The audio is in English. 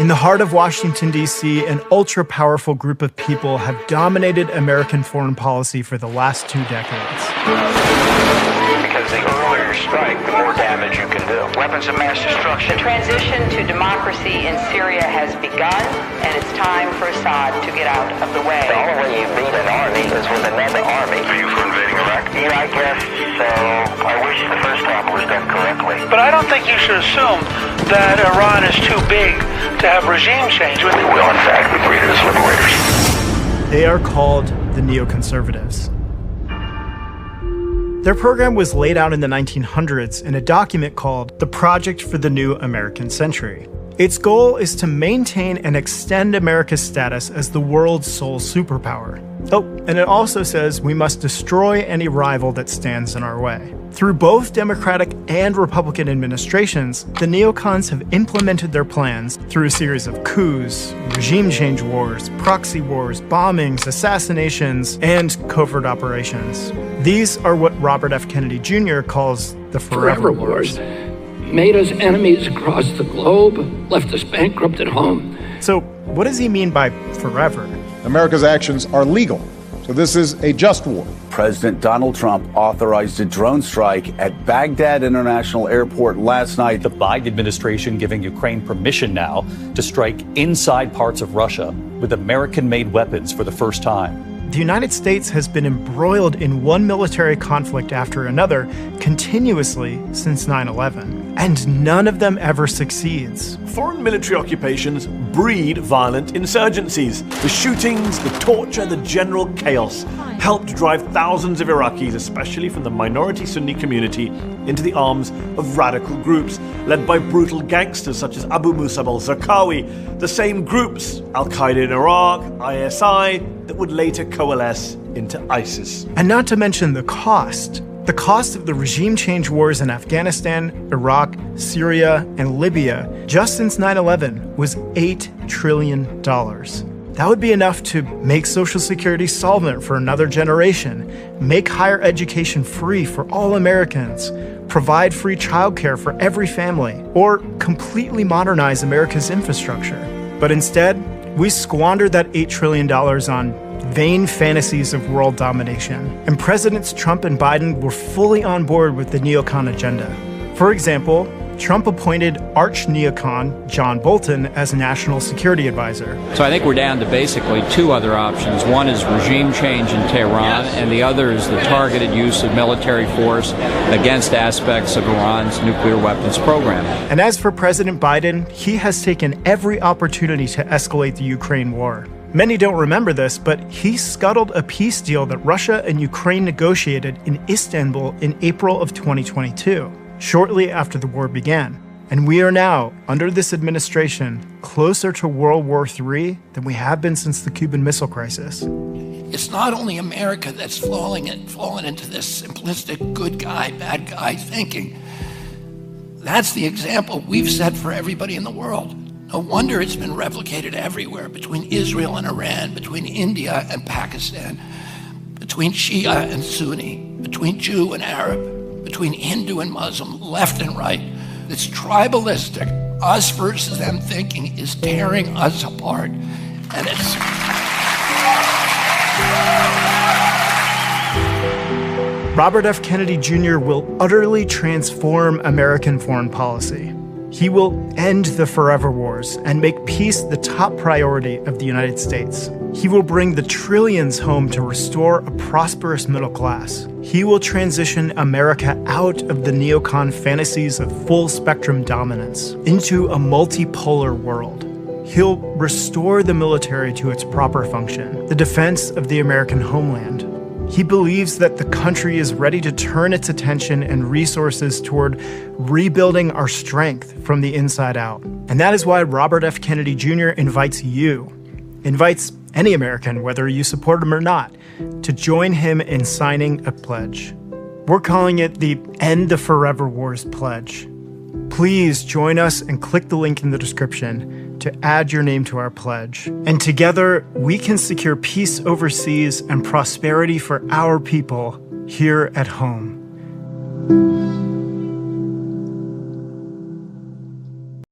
In the heart of Washington, D.C., an ultra-powerful group of people have dominated American foreign policy for the last 2 decades. Because the earlier you strike, the more damage you can do. Weapons of mass destruction. The transition to democracy in Syria has begun, and it's time for Assad to get out of the way. The only way you beat an army is with another army. Are you for invading Iraq? Yeah, I guess so. I wish the first time it was done correctly. But I don't think you should assume that Iran is too big to have regime change. We will, in fact, be greeted as liberators. They are called the neoconservatives. Their program was laid out in the 1900s in a document called The Project for the New American Century. Its goal is to maintain and extend America's status as the world's sole superpower. Oh, and it also says we must destroy any rival that stands in our way. Through both Democratic and Republican administrations, the neocons have implemented their plans through a series of coups, regime change wars, proxy wars, bombings, assassinations, and covert operations. These are what Robert F. Kennedy Jr. calls the Forever Wars. Made us enemies across the globe, left us bankrupt at home. So what does he mean by forever? America's actions are legal, so this is a just war. President Donald Trump authorized a drone strike at Baghdad International Airport last night. The Biden administration giving Ukraine permission now to strike inside parts of Russia with American-made weapons for the first time. The United States has been embroiled in one military conflict after another continuously since 9/11, and none of them ever succeeds. Foreign military occupations breed violent insurgencies. The shootings, the torture, the general chaos helped drive thousands of Iraqis, especially from the minority Sunni community, into the arms of radical groups led by brutal gangsters such as Abu Musab al-Zarqawi, the same groups, Al-Qaeda in Iraq, ISI, that would later coalesce into ISIS. And not to mention the cost. The cost of the regime change wars in Afghanistan, Iraq, Syria, and Libya just since 9/11 was $8 trillion. That would be enough to make Social Security solvent for another generation, make higher education free for all Americans, provide free childcare for every family, or completely modernize America's infrastructure. But instead, we squandered that $8 trillion on vain fantasies of world domination. And Presidents Trump and Biden were fully on board with the neocon agenda. For example, Trump appointed arch-neocon John Bolton as National Security Advisor. So I think we're down to basically 2 other options. One is regime change in Tehran, and the other is the targeted use of military force against aspects of Iran's nuclear weapons program. And as for President Biden, he has taken every opportunity to escalate the Ukraine war. Many don't remember this, but he scuttled a peace deal that Russia and Ukraine negotiated in Istanbul in April of 2022. Shortly after the war began. And we are now, under this administration, closer to World War III than we have been since the Cuban Missile Crisis. It's not only America that's fallen into this simplistic good guy, bad guy thinking. That's the example we've set for everybody in the world. No wonder it's been replicated everywhere, between Israel and Iran, between India and Pakistan, between Shia and Sunni, between Jew and Arab, between Hindu and Muslim, left and right. This tribalistic, us versus them thinking is tearing us apart. And it's... Robert F. Kennedy Jr. will utterly transform American foreign policy. He will end the forever wars and make peace the top priority of the United States. He will bring the trillions home to restore a prosperous middle class. He will transition America out of the neocon fantasies of full-spectrum dominance into a multipolar world. He'll restore the military to its proper function, the defense of the American homeland. He believes that the country is ready to turn its attention and resources toward rebuilding our strength from the inside out. And that is why Robert F. Kennedy Jr. invites any American, whether you support him or not, to join him in signing a pledge. We're calling it the End the Forever Wars Pledge. Please join us and click the link in the description to add your name to our pledge. And together, we can secure peace overseas and prosperity for our people here at home.